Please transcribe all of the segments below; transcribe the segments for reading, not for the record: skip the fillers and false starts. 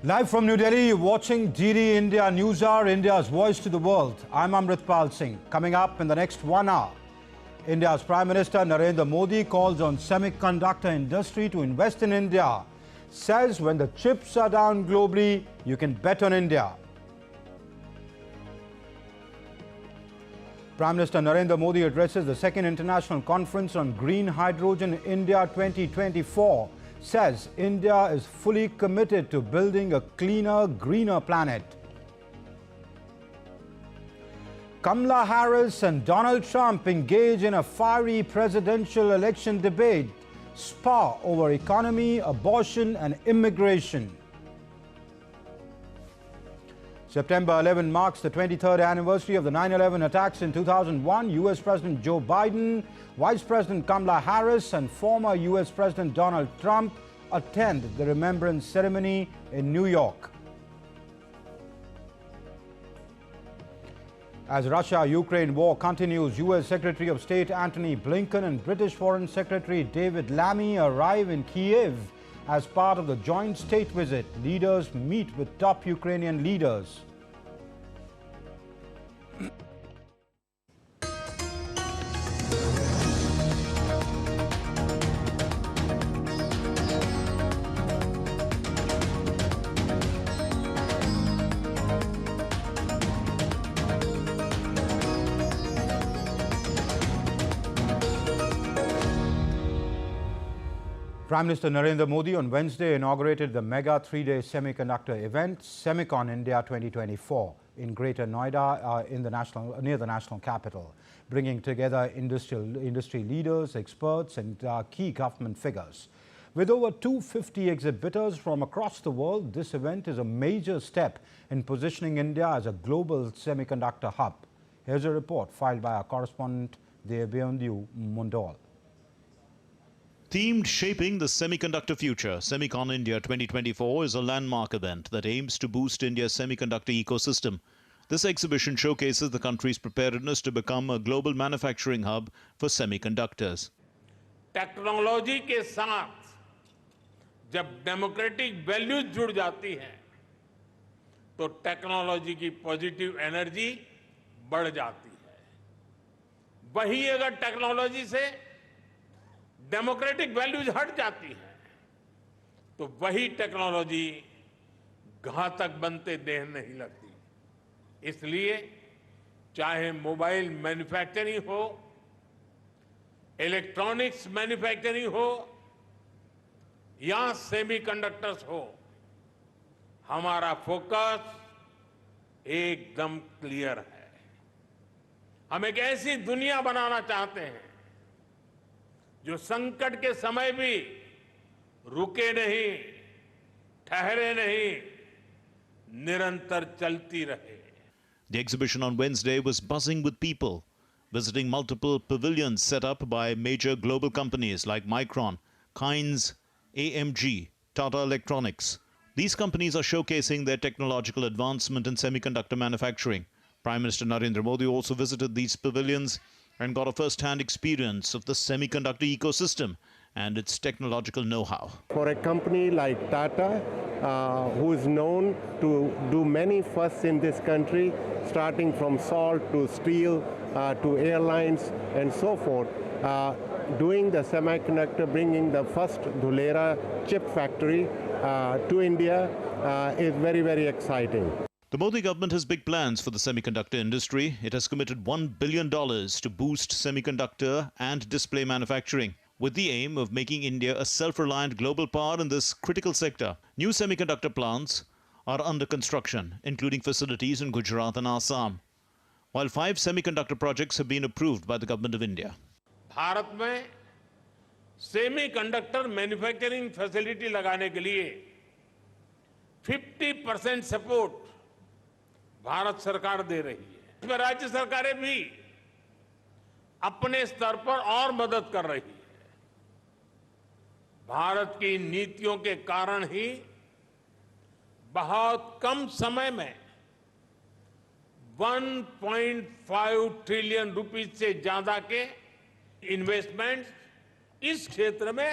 Live from New Delhi, you're watching GD India News Hour, India's voice to the world. I'm Amritpal Singh. Coming up in the next 1 hour, India's Prime Minister Narendra Modi calls on semiconductor industry to invest in India. Says when the chips are down globally, you can bet on India. Prime Minister Narendra Modi addresses the second international conference on green hydrogen India 2024. Says India is fully committed to building a cleaner, greener planet. Kamala Harris and Donald Trump engage in a fiery presidential election debate, spar over economy, abortion and immigration. September 11 marks the 23rd anniversary of the 9/11 attacks in 2001. US President Joe Biden, Vice President Kamala Harris and former US President Donald Trump attend the remembrance ceremony in New York. As Russia-Ukraine war continues, US Secretary of State Antony Blinken and British Foreign Secretary David Lammy arrive in Kiev as part of the joint state visit. Leaders meet with top Ukrainian leaders. Prime Minister Narendra Modi on Wednesday inaugurated the mega three-day semiconductor event, Semicon India 2024, in Greater Noida near the national capital, bringing together industry leaders, experts and key government figures. With over 250 exhibitors from across the world, this event is a major step in positioning India as a global semiconductor hub. Here's a report filed by our correspondent Devyendhu Mundal. Themed Shaping the Semiconductor Future, Semicon India 2024 is a landmark event that aims to boost India's semiconductor ecosystem. This exhibition showcases the country's preparedness to become a global manufacturing hub for semiconductors. Technology के साथ जब democratic values जुड़ जाती हैं, तो technology की positive energy बढ़ जाती है। वही अगर टेक्नोलॉजी से डेमोक्रेटिक वैल्यूज हट जाती हैं, तो वही टेक्नोलॉजी घातक बनते देर नहीं लगती। इसलिए चाहे मोबाइल मैन्युफैक्चरिंग हो, इलेक्ट्रॉनिक्स मैन्युफैक्चरिंग हो या सेमीकंडक्टर्स हो, हमारा फोकस एकदम क्लियर है। हम एक ऐसी दुनिया बनाना चाहते हैं जो संकट के समय भी रुके नहीं, ठहरे नहीं, निरंतर चलती रहे। The exhibition on Wednesday was buzzing with people, visiting multiple pavilions set up by major global companies like Micron, Kynes, AMG, Tata Electronics. These companies are showcasing their technological advancement in semiconductor manufacturing. Prime Minister Narendra Modi also visited these pavilions and got a first-hand experience of the semiconductor ecosystem and its technological know-how. For a company like Tata, who is known to do many firsts in this country, starting from salt to steel to airlines and so forth, doing the semiconductor, bringing the first Dhulera chip factory to India is very, very exciting. The Modi government has big plans for the semiconductor industry. It has committed $1 billion to boost semiconductor and display manufacturing, with the aim of making India a self-reliant global power in this critical sector. New semiconductor plants are under construction, including facilities in Gujarat and Assam, while 5 semiconductor projects have been approved by the government of India. Bharat में semiconductor manufacturing facility लगाने के लिए 50% support Bharat सरकार दे रही है। इसमें राज्य सरकारें भी अपने स्तर पर और मदद कर रही है। भारत की नीतियों के कारण ही बहुत कम समय में 1.5 ट्रिलियन रुपीस से ज्यादा के इन्वेस्टमेंट इस क्षेत्र में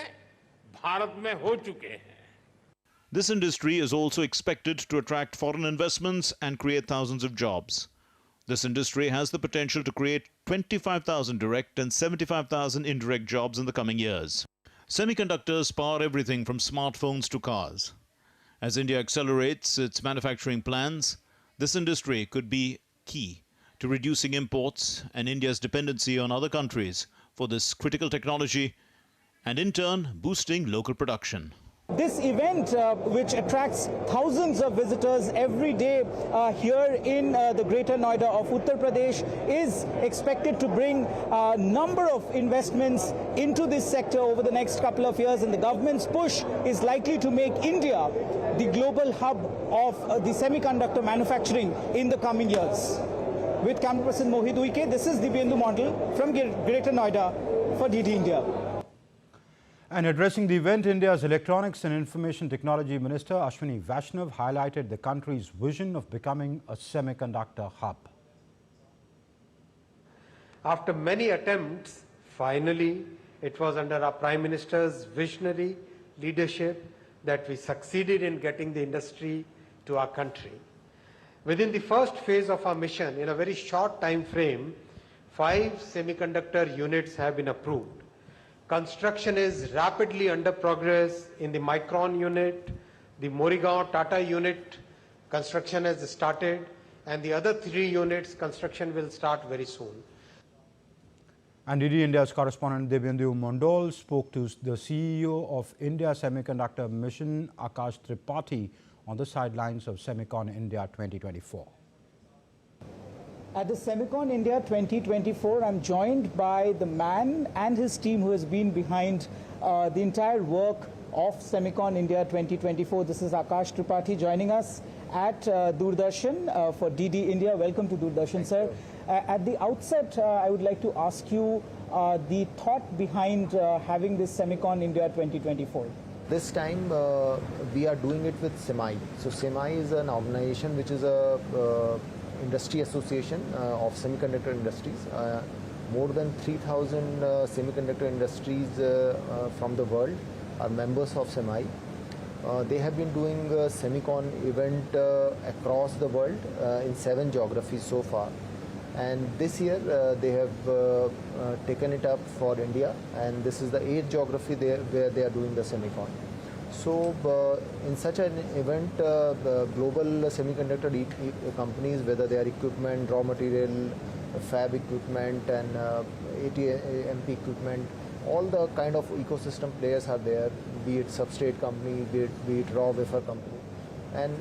भारत में हो चुके हैं। This industry is also expected to attract foreign investments and create thousands of jobs. This industry has the potential to create 25,000 direct and 75,000 indirect jobs in the coming years. Semiconductors power everything from smartphones to cars. As India accelerates its manufacturing plans, this industry could be key to reducing imports and India's dependency on other countries for this critical technology, and in turn boosting local production. This event, which attracts thousands of visitors every day here in the Greater Noida of Uttar Pradesh, is expected to bring a number of investments into this sector over the next couple of years, and the government's push is likely to make India the global hub of the semiconductor manufacturing in the coming years. With camera person Mohit Uike, this is Dibyendu Mondal from Greater Noida for DD India. And addressing the event, India's Electronics and Information Technology Minister Ashwini Vaishnav highlighted the country's vision of becoming a semiconductor hub. After many attempts, finally, it was under our Prime Minister's visionary leadership that we succeeded in getting the industry to our country. Within the first phase of our mission, in a very short time frame, 5 semiconductor units have been approved. Construction is rapidly under progress in the Micron unit, the Morigaon Tata unit, construction has started, and the other 3 units, construction will start very soon. And DD India's correspondent Dibyendu Mondal spoke to the CEO of India Semiconductor Mission, Akash Tripathi, on the sidelines of Semicon India 2024. At the Semicon India 2024, I'm joined by the man and his team who has been behind the entire work of Semicon India 2024. This is Akash Tripathi joining us at Doordarshan for DD India. Welcome to Doordarshan, sir. At the outset, I would like to ask you the thought behind having this Semicon India 2024. This time we are doing it with SEMI. So SEMI is an organization which is a industry association of semiconductor industries. More than 3,000 semiconductor industries from the world are members of SEMI. They have been doing a Semicon event across the world in 7 geographies so far. And this year they have taken it up for India, and this is the 8th geography where they are doing the Semicon. So in such an event, the global semiconductor companies, whether they are equipment, raw material, fab equipment and ATMP equipment, all the kind of ecosystem players are there, be it substrate company, be it raw wafer company. And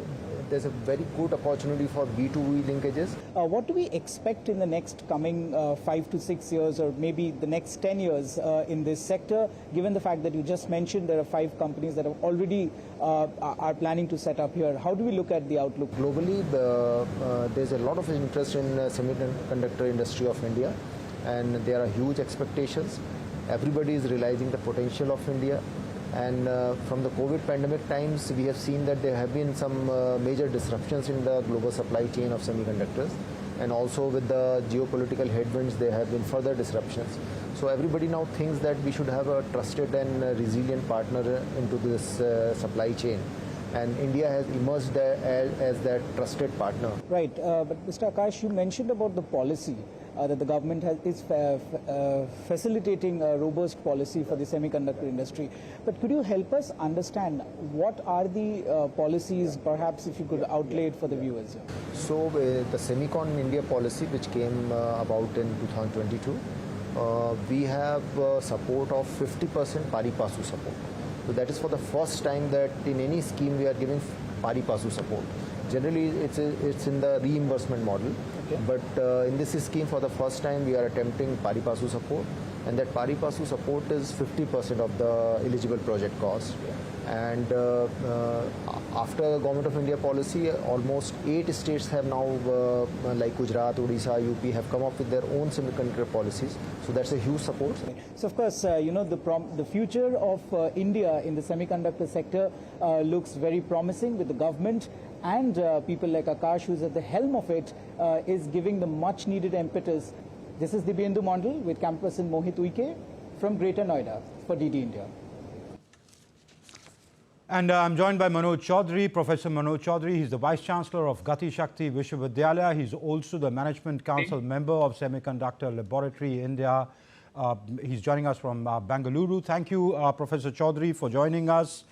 there's a very good opportunity for B2B linkages. What do we expect in the next coming 5 to 6 years, or maybe the next 10 years in this sector, given the fact that you just mentioned there are 5 companies that have already are planning to set up here? How do we look at the outlook? Globally, there's a lot of interest in semiconductor industry of India, and there are huge expectations. Everybody is realizing the potential of India. And from the COVID pandemic times, we have seen that there have been some major disruptions in the global supply chain of semiconductors. And also with the geopolitical headwinds, there have been further disruptions. So everybody now thinks that we should have a trusted and resilient partner into this supply chain. And India has emerged as that trusted partner. Right, but Mr. Akash, you mentioned about the policy. That the government is facilitating a robust policy for the semiconductor industry. But could you help us understand what are the policies, perhaps if you could outlay it for the viewers? So the Semicon India policy, which came about in 2022, we have support of 50% pari passu support. So that is for the first time that in any scheme we are giving pari passu support. Generally, it's in the reimbursement model, okay. But in this scheme, for the first time, we are attempting pari passu support, and that pari passu support is 50% of the eligible project cost. And after Government of India policy, almost 8 states have now, like Gujarat, Odisha, UP, have come up with their own semiconductor policies. So that's a huge support. So of course, the future of India in the semiconductor sector looks very promising, with the government and people like Akash, who's at the helm of it, is giving the much needed impetus. This is Dibyendu Mondal with camera person Mohit Uike from Greater Noida for DD India. And I'm joined by Manoj Chaudhary, Professor Manoj Chaudhary. He's the Vice Chancellor of Gati Shakti Vishwavidyalaya. He's also the Management Council member of Semiconductor Laboratory India. He's joining us from Bengaluru. Thank you, Professor Chaudhary, for joining us.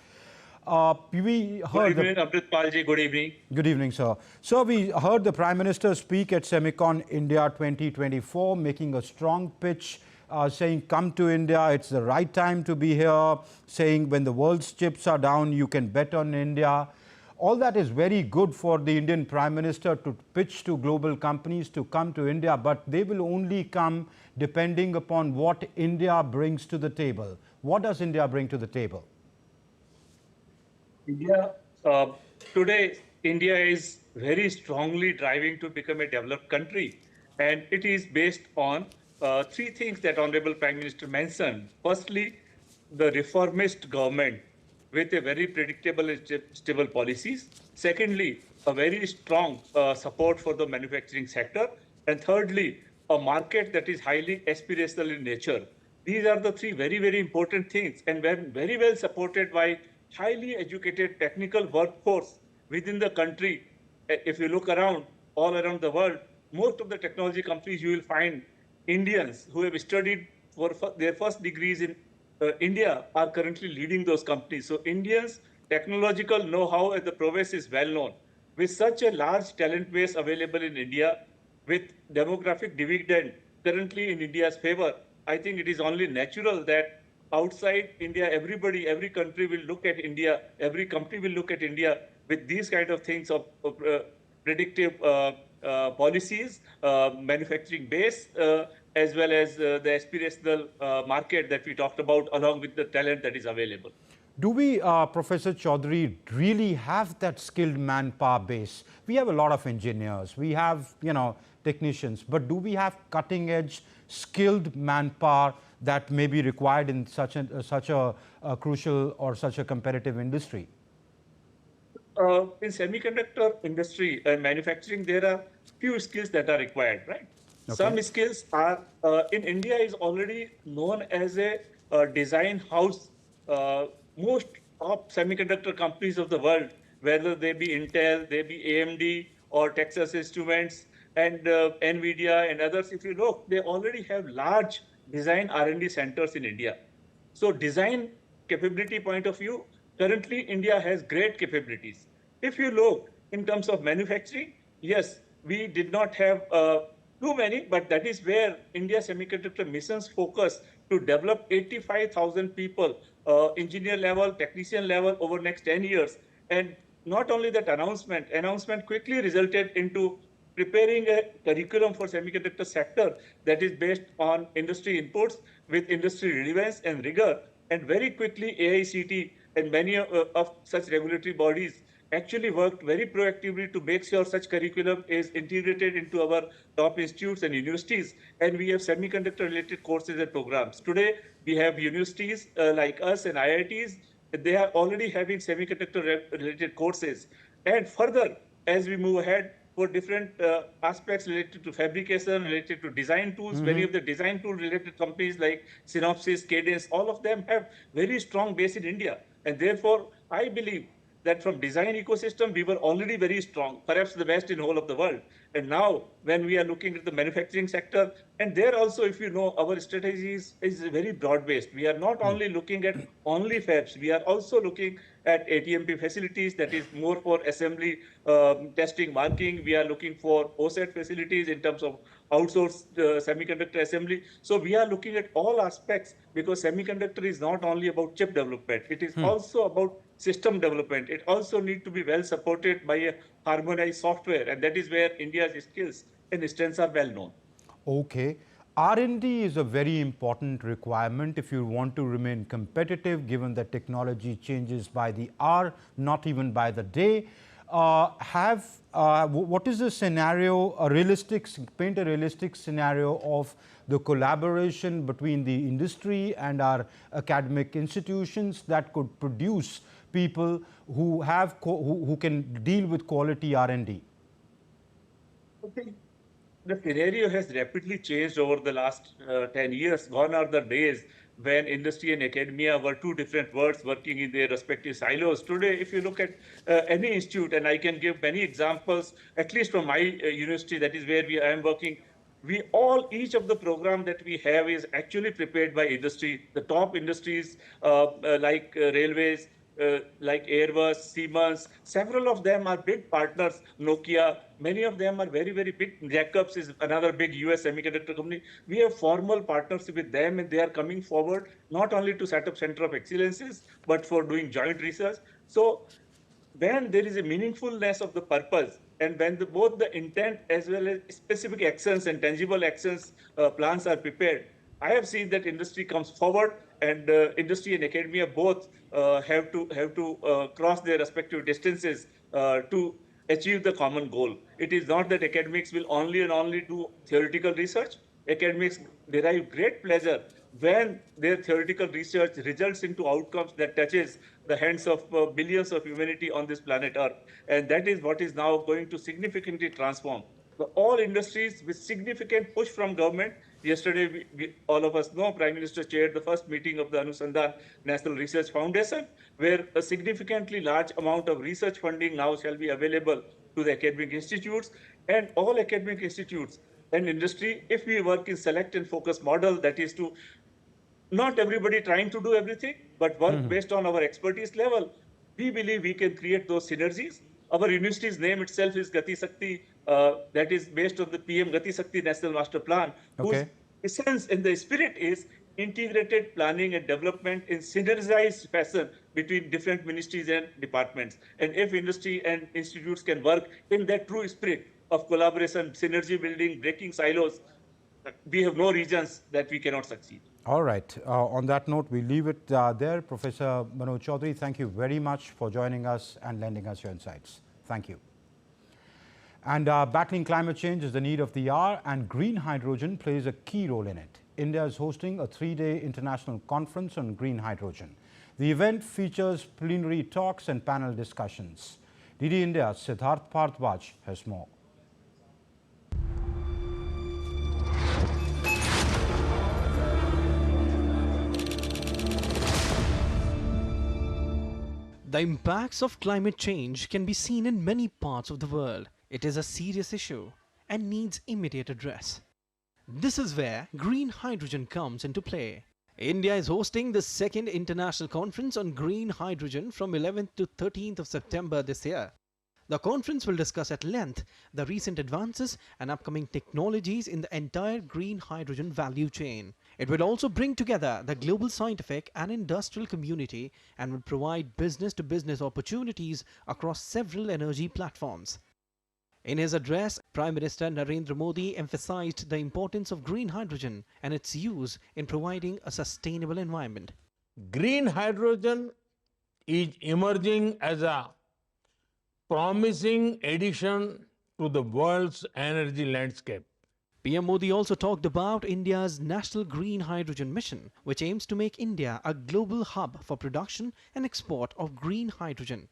We heard good evening, Amrit Palji. Good evening. Good evening, sir. So we heard the Prime Minister speak at Semicon India 2024, making a strong pitch, saying, come to India, it's the right time to be here, saying when the world's chips are down, you can bet on India. All that is very good for the Indian Prime Minister to pitch to global companies to come to India, but they will only come depending upon what India brings to the table. What does India bring to the table? Today, India is very strongly driving to become a developed country. And it is based on three things that Honorable Prime Minister mentioned. Firstly, the reformist government with a very predictable and stable policies. Secondly, a very strong support for the manufacturing sector. And thirdly, a market that is highly aspirational in nature. These are the three very, very important things, and when very well supported by highly educated technical workforce within the country. If you look around, all around the world, most of the technology companies, you will find Indians who have studied for their first degrees in India are currently leading those companies. So Indians' technological know-how and the prowess is well known. With such a large talent base available in India, with demographic dividend currently in India's favor, I think it is only natural that outside India, every country will look at India, every company will look at India with these kind of things of predictive policies, manufacturing base, as well as the aspirational market that we talked about, along with the talent that is available. Do we, Professor Chaudhary, really have that skilled manpower base? We have a lot of engineers, we have, technicians, but do we have cutting-edge, skilled manpower that may be required in such a crucial or such a competitive industry? In semiconductor industry and manufacturing, there are few skills that are required, right? Okay. Some skills are, in India is already known as a design house. Most top semiconductor companies of the world, whether they be Intel, they be AMD or Texas Instruments and NVIDIA and others, if you look, they already have large design R&D centers in India. So design capability point of view, currently India has great capabilities. If you look in terms of manufacturing, yes, we did not have too many, but that is where India Semiconductor Mission's focus to develop 85,000 people, engineer level, technician level over next 10 years. And not only that announcement quickly resulted into preparing a curriculum for semiconductor sector that is based on industry inputs with industry relevance and rigor. And very quickly, AICT and many of such regulatory bodies actually worked very proactively to make sure such curriculum is integrated into our top institutes and universities. And we have semiconductor-related courses and programs. Today, we have universities like us and IITs. They are already having semiconductor-related courses. And further, as we move ahead, for different aspects related to fabrication, related to design tools. Many of the design tool related companies like Synopsys, Cadence, all of them have very strong base in India. And therefore, I believe that from design ecosystem, we were already very strong, perhaps the best in whole of the world. And now when we are looking at the manufacturing sector, and there also, if you know, our strategy is very broad-based. We are not only looking at only fabs, we are also looking at ATMP facilities, that is more for assembly, testing, marking. We are looking for OSAT facilities in terms of outsourced semiconductor assembly. So we are looking at all aspects, because semiconductor is not only about chip development, it is also about system development. It also needs to be well supported by a harmonized software, and that is where India's skills and strengths are well known. Okay. R&D is a very important requirement if you want to remain competitive, given that technology changes by the hour, not even by the day. What is the scenario, paint a realistic scenario of the collaboration between the industry and our academic institutions that could produce people who can deal with quality R&D? Okay. The scenario has rapidly changed over the last 10 years. Gone are the days when industry and academia were two different words working in their respective silos. Today, if you look at any institute, and I can give many examples, at least from my university, that is where I am working, each of the program that we have is actually prepared by industry. The top industries like railways, like Airbus, Siemens, several of them are big partners. Nokia, many of them are very, very big. Jacobs is another big US semiconductor company. We have formal partnership with them, and they are coming forward not only to set up center of excellences, but for doing joint research. So when there is a meaningfulness of the purpose, and when both the intent as well as specific actions and tangible actions plans are prepared, I have seen that industry comes forward, and industry and academia both have to cross their respective distances to achieve the common goal. It is not that academics will only and only do theoretical research. Academics derive great pleasure when their theoretical research results into outcomes that touches the hands of billions of humanity on this planet Earth. And that is what is now going to significantly transform. So all industries with significant push from government. Yesterday, all of us know, Prime Minister chaired the first meeting of the Anusandhan National Research Foundation, where a significantly large amount of research funding now shall be available to the academic institutes, and all academic institutes and industry, if we work in select and focus model, that is to not everybody trying to do everything, but work based on our expertise level, we believe we can create those synergies. Our university's name itself is Gati Shakti, that is based on the PM Gati Shakti National Master Plan, whose essence and the spirit is integrated planning and development in synergized fashion between different ministries and departments. And if industry and institutes can work in that true spirit of collaboration, synergy building, breaking silos, we have no reasons that we cannot succeed. All right. On that note, we leave it there. Professor Manoj Chaudhary, thank you very much for joining us and lending us your insights. Thank you. And battling climate change is the need of the hour, and green hydrogen plays a key role in it. India is hosting a 3-day international conference on green hydrogen. The event features plenary talks and panel discussions. DD India's Siddharth Bharadwaj has more. The impacts of climate change can be seen in many parts of the world. It is a serious issue and needs immediate address. This is where green hydrogen comes into play. India is hosting the second international conference on green hydrogen from 11th to 13th of September this year. The conference will discuss at length the recent advances and upcoming technologies in the entire green hydrogen value chain. It will also bring together the global scientific and industrial community and will provide business-to-business opportunities across several energy platforms. In his address, Prime Minister Narendra Modi emphasized the importance of green hydrogen and its use in providing a sustainable environment. Green hydrogen is emerging as a promising addition to the world's energy landscape. PM Modi also talked about India's National Green Hydrogen Mission, which aims to make India a global hub for production and export of green hydrogen.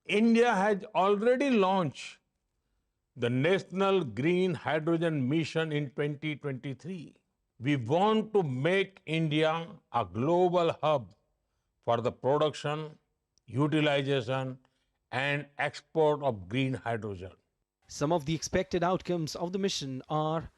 India has already launched the National Green Hydrogen Mission in 2023. We want to make India a global hub for the production, utilization, and export of green hydrogen. Some of the expected outcomes of the mission are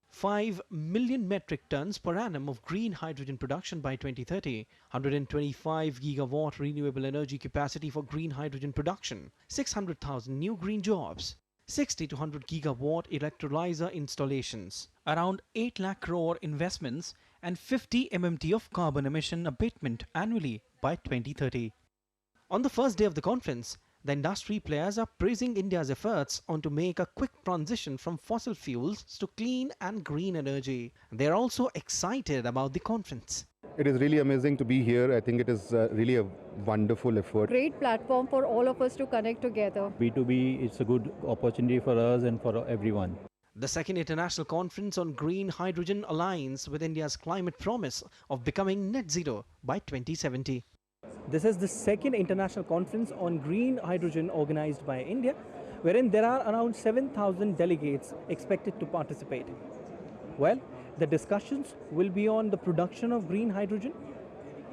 5 million metric tons per annum of green hydrogen production by 2030, 125 gigawatt renewable energy capacity for green hydrogen production, 600,000 new green jobs, 60 to 100 gigawatt electrolyzer installations, around 8 lakh crore investments, and 50 MMT of carbon emission abatement annually by 2030. On the first day of the conference, the industry players are praising India's efforts on to make a quick transition from fossil fuels to clean and green energy. They are also excited about the conference. It is really amazing to be here. I think it is really a wonderful effort. Great platform for all of us to connect together. B2B, it's a good opportunity for us and for everyone. The second international conference on green hydrogen aligns with India's climate promise of becoming net zero by 2070. This is the second international conference on green hydrogen organized by India, wherein there are around 7,000 delegates expected to participate. Well, the discussions will be on the production of green hydrogen,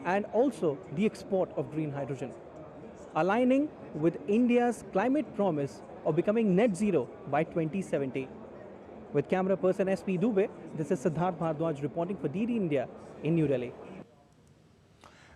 and also the export of green hydrogen, aligning with India's climate promise of becoming net zero by 2070. With camera person SP Dubey, this is Siddharth Bhardwaj reporting for DD India in New Delhi.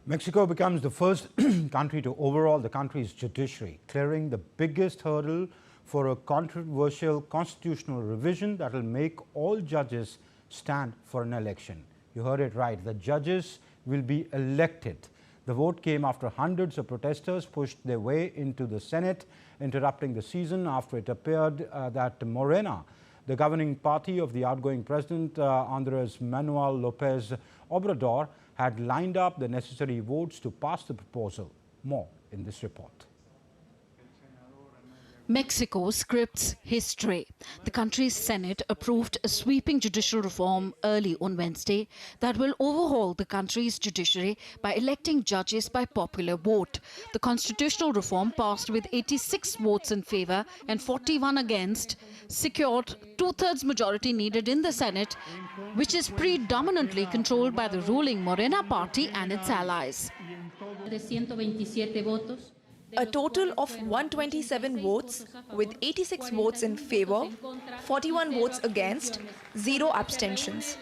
Mexico becomes the first country to overhaul the country's judiciary, clearing the biggest hurdle for a controversial constitutional revision that will make all judges stand for an election. You heard it right. The judges will be elected. The vote came after hundreds of protesters pushed their way into the Senate, interrupting the session after it appeared that Morena, the governing party of the outgoing president Andres Manuel Lopez Obrador, had lined up the necessary votes to pass the proposal. More in this report. Mexico scripts history. The country's Senate approved a sweeping judicial reform early on Wednesday that will overhaul the country's judiciary by electing judges by popular vote. The constitutional reform, passed with 86 votes in favor and 41 against, secured two-thirds majority needed in the Senate, which is predominantly controlled by the ruling Morena party and its allies. A total of 127 votes, with 86 votes in favor, 41 votes against, 0 abstentions.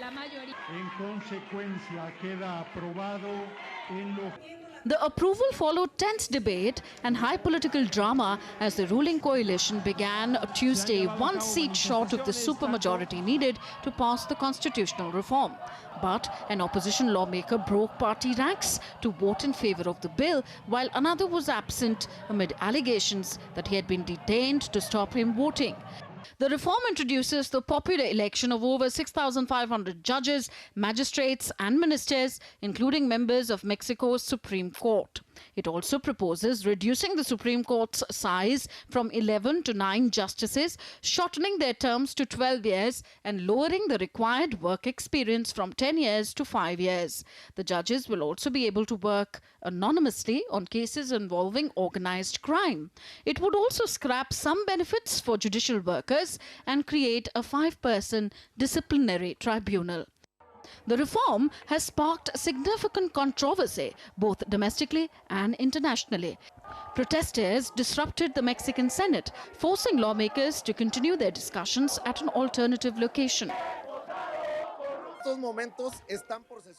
The approval followed tense debate and high political drama as the ruling coalition began Tuesday one seat short of the supermajority needed to pass the constitutional reform. But an opposition lawmaker broke party ranks to vote in favor of the bill, while another was absent amid allegations that he had been detained to stop him voting. The reform introduces the popular election of over 6,500 judges, magistrates and ministers, including members of Mexico's Supreme Court. It also proposes reducing the Supreme Court's size from 11 to 9 justices, shortening their terms to 12 years and lowering the required work experience from 10 years to 5 years. The judges will also be able to work anonymously on cases involving organized crime. It would also scrap some benefits for judicial workers and create a 5-person disciplinary tribunal. The reform has sparked significant controversy, both domestically and internationally. Protesters disrupted the Mexican Senate, forcing lawmakers to continue their discussions at an alternative location.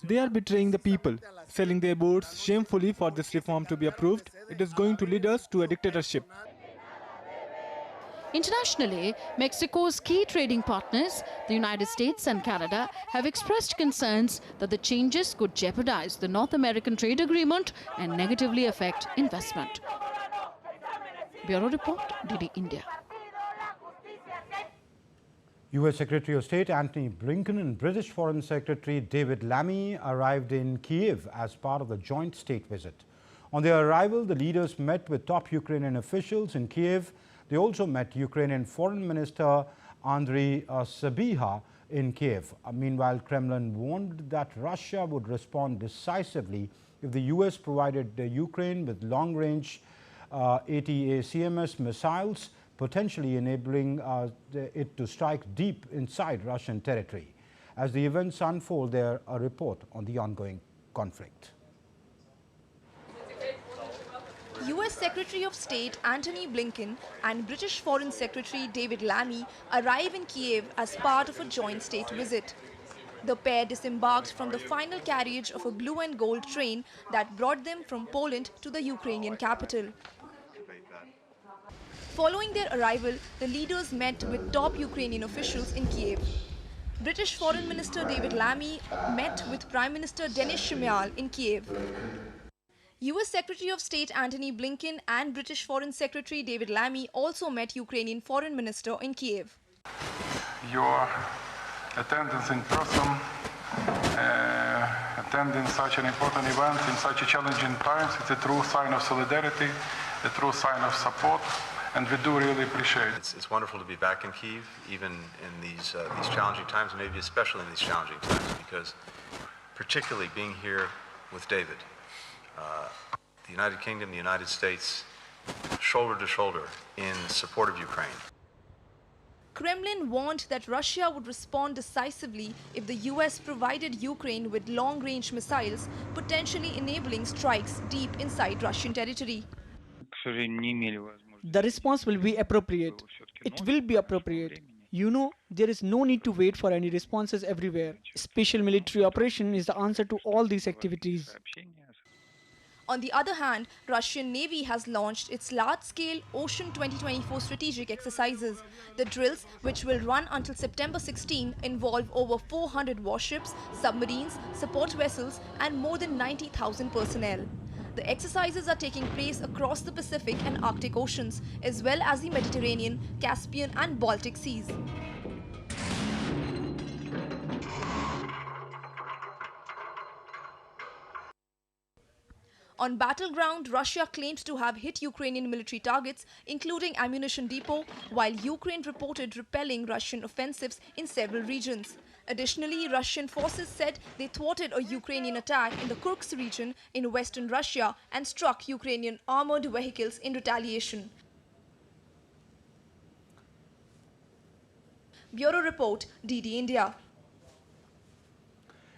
They are betraying the people, selling their votes shamefully for this reform to be approved. It is going to lead us to a dictatorship. Internationally, Mexico's key trading partners, the United States and Canada, have expressed concerns that the changes could jeopardize the North American trade agreement and negatively affect investment. Bureau Report, DD India. U.S. Secretary of State Antony Blinken and British Foreign Secretary David Lammy arrived in Kyiv as part of the joint state visit. On their arrival, the leaders met with top Ukrainian officials in Kyiv. They also met Ukrainian Foreign Minister Andriy Sybiha in Kyiv. Meanwhile, Kremlin warned that Russia would respond decisively if the U.S. provided Ukraine with long-range ATACMS missiles, potentially enabling it to strike deep inside Russian territory. As the events unfold, there a report on the ongoing conflict. U.S. Secretary of State Antony Blinken and British Foreign Secretary David Lammy arrive in Kyiv as part of a joint state visit. The pair disembarked from the final carriage of a blue and gold train that brought them from Poland to the Ukrainian capital. Following their arrival, the leaders met with top Ukrainian officials in Kyiv. British Foreign Minister David Lammy met with Prime Minister Denis Shmyhal in Kyiv. U.S. Secretary of State Antony Blinken and British Foreign Secretary David Lammy also met Ukrainian Foreign Minister in Kyiv. Your attendance in person, attending such an important event in such a challenging times, it's a true sign of solidarity, a true sign of support, and we do really appreciate it. It's wonderful to be back in Kyiv, even in these challenging times, and maybe especially in these challenging times, because particularly being here with David, the United Kingdom, the United States, shoulder to shoulder in support of Ukraine. Kremlin warned that Russia would respond decisively if the US provided Ukraine with long-range missiles, potentially enabling strikes deep inside Russian territory. The response will be appropriate. It will be appropriate. You know, there is no need to wait for any responses everywhere. Special military operation is the answer to all these activities. On the other hand, Russian Navy has launched its large-scale Ocean 2024 strategic exercises. The drills, which will run until September 16, involve over 400 warships, submarines, support vessels, and more than 90,000 personnel. The exercises are taking place across the Pacific and Arctic Oceans, as well as the Mediterranean, Caspian, and Baltic Seas. On battleground, Russia claimed to have hit Ukrainian military targets, including ammunition depot, while Ukraine reported repelling Russian offensives in several regions. Additionally, Russian forces said they thwarted a Ukrainian attack in the Kursk region in western Russia and struck Ukrainian armored vehicles in retaliation. Bureau Report, DD India.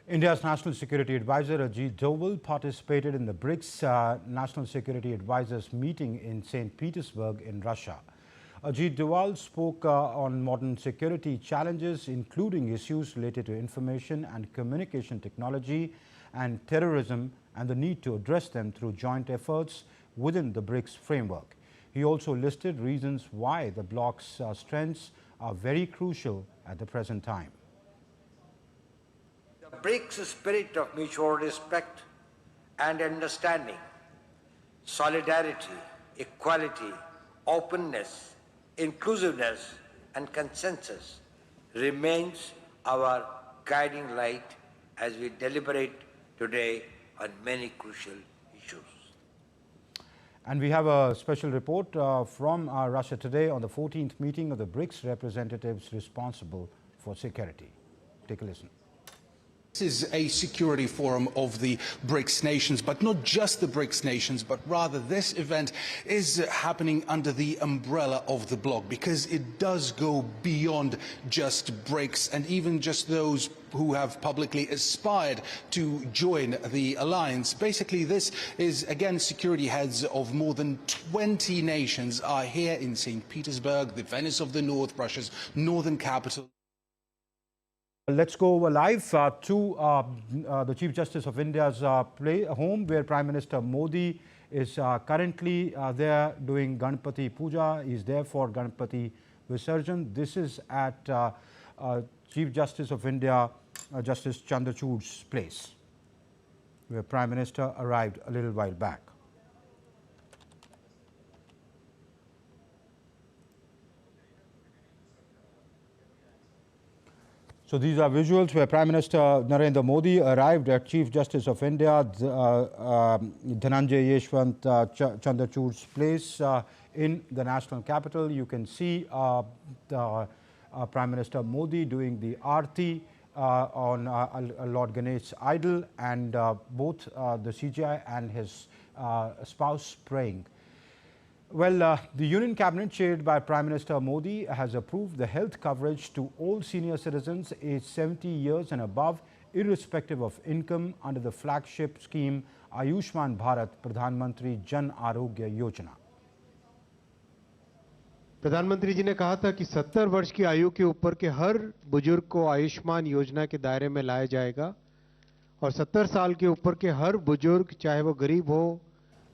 India's National Security Advisor Ajit Doval participated in the BRICS National Security Advisors meeting in St. Petersburg in Russia. Ajit Doval spoke on modern security challenges, including issues related to information and communication technology and terrorism, and the need to address them through joint efforts within the BRICS framework. He also listed reasons why the bloc's strengths are very crucial at the present time. The BRICS spirit of mutual respect and understanding, solidarity, equality, openness, inclusiveness, and consensus remains our guiding light as we deliberate today on many crucial issues. And we have a special report from Russia today on the 14th meeting of the BRICS representatives responsible for security. Take a listen. This is a security forum of the BRICS nations, but not just the BRICS nations, but rather this event is happening under the umbrella of the bloc, because it does go beyond just BRICS and even just those who have publicly aspired to join the alliance. Basically, this is, again, security heads of more than 20 nations are here in St. Petersburg, the Venice of the North, Russia's northern capital. Let's go live to the Chief Justice of India's home, where Prime Minister Modi is currently there doing Ganpati Puja. He's there for Ganpati Visarjan. This is at Chief Justice of India, Justice Chandrachud's place, where Prime Minister arrived a little while back. So these are visuals where Prime Minister Narendra Modi arrived at Chief Justice of India, Dhananjay Yeshwant Chandrachud's place in the national capital. You can see the Prime Minister Modi doing the Aarti on Lord Ganesh's idol, and both the CJI and his spouse praying. Well, the Union Cabinet, chaired by Prime Minister Modi, has approved the health coverage to all senior citizens aged 70 years and above, irrespective of income, under the flagship scheme Ayushman Bharat Pradhan Mantri Jan Arogya Yojana. प्रधानमंत्री जी ने कहा था कि 70 वर्ष की आयु के ऊपर के हर बुजुर्ग को आयुष्मान योजना के दायरे में लाया जाएगा और 70 साल के ऊपर के हर बुजुर्ग, चाहे वो गरीब हो,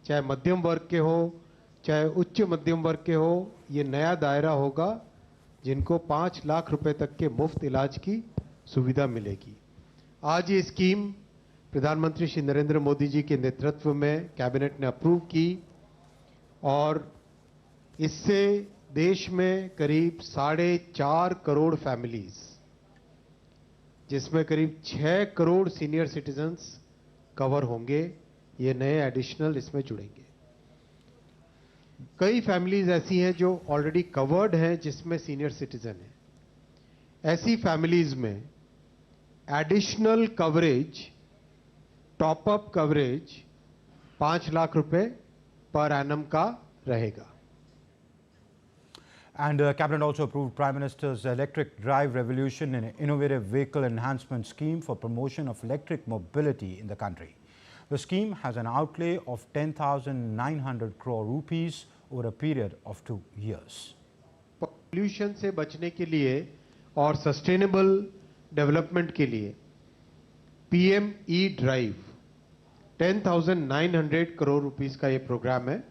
चाहे मध्यम वर्ग के हो, चाहे उच्च मध्यम वर्ग के हो, ये नया दायरा होगा जिनको 5 लाख रुपए तक के मुफ्त इलाज की सुविधा मिलेगी। आज ये स्कीम प्रधानमंत्री श्री नरेंद्र मोदी जी के नेतृत्व में कैबिनेट ने अप्रूव की और इससे देश में करीब 4.5 करोड़ फैमिलीज, जिसमें करीब 6 करोड़ सीनियर सिटीजन्स कवर होंगे, ये नए एडिशनल इसमें जुड़ेंगे। कई फैमिलीज ऐसी हैं जो ऑलरेडी कवर्ड हैं, जिसमें सीनियर सिटीजन है। ऐसी फैमिलीज में additional coverage, top up coverage 5 lakh रुपए पर एनम का रहेगा। And Cabinet also approved Prime Minister's Electric Drive Revolution, an innovative vehicle enhancement scheme for promotion of electric mobility in the country. The scheme has an outlay of 10,900 crore rupees over a period of 2 years. Pollution से बचने के लिए और sustainable development के लिए PM E-Drive 10,900 crore rupees का ये programme है।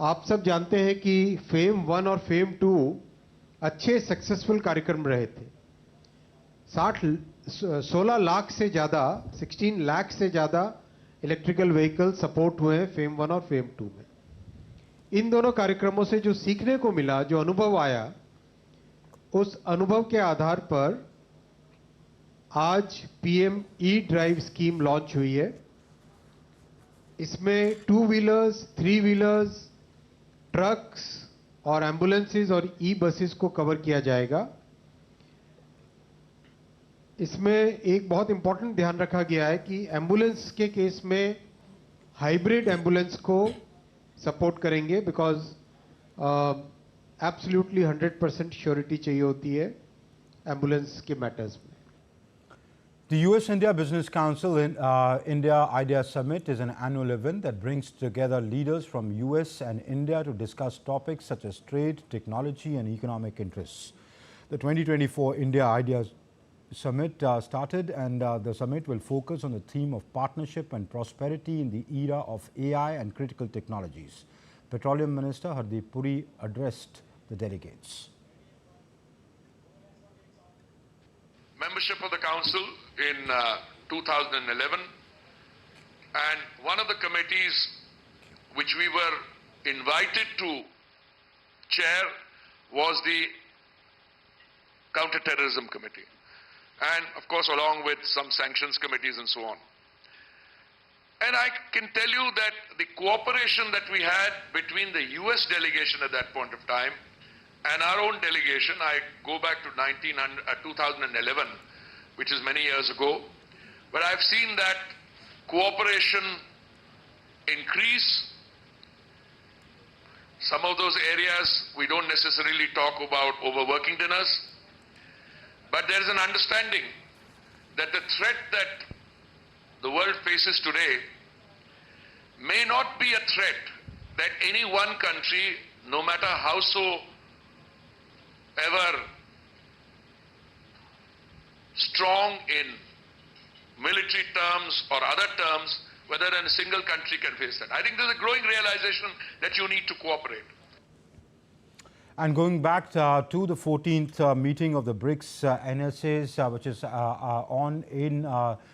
आप सब जानते हैं कि फेम 1 और फेम 2 अच्छे सक्सेसफुल कार्यक्रम रहे थे। 16 लाख से ज़्यादा 16 लाख से ज़्यादा इलेक्ट्रिकल व्हीकल सपोर्ट हुए हैं फेम 1 और फेम 2 में। इन दोनों कार्यक्रमों से जो सीखने को मिला, जो अनुभव आया, उस अनुभव के आधार पर आज PM E-Drive स्कीम लॉन्च हुई है। इसमें 2 व्हीलर्स, 3 व्हीलर्स, ट्रक्स और एम्बुलेंसेस और ई-बसेस को कवर किया जाएगा। इसमें एक बहुत इंपॉर्टेंट ध्यान रखा गया है कि एम्बुलेंस के केस में हाइब्रिड एम्बुलेंस को सपोर्ट करेंगे, बिकॉज एब्सोल्युटली 100% श्योरिटी चाहिए होती है एम्बुलेंस के मैटर्स में। The US-India Business Council in India Idea Summit is an annual event that brings together leaders from US and India to discuss topics such as trade, technology and economic interests. The 2024 India Idea Summit started, and the summit will focus on the theme of partnership and prosperity in the era of AI and critical technologies. Petroleum Minister Hardeep Puri addressed the delegates. Membership of the Council in 2011, and one of the committees which we were invited to chair was the Counter-Terrorism Committee, and of course along with some sanctions committees and so on. And I can tell you that the cooperation that we had between the US delegation at that point of time and our own delegation, I go back to 2011, which is many years ago, but I've seen that cooperation increase. Some of those areas we don't necessarily talk about over working dinners, but there is an understanding that the threat that the world faces today may not be a threat that any one country, no matter how so ever strong in military terms or other terms, whether a single country can face that. I think there's a growing realization that you need to cooperate. And going back to the 14th meeting of the BRICS NSAs, which is on in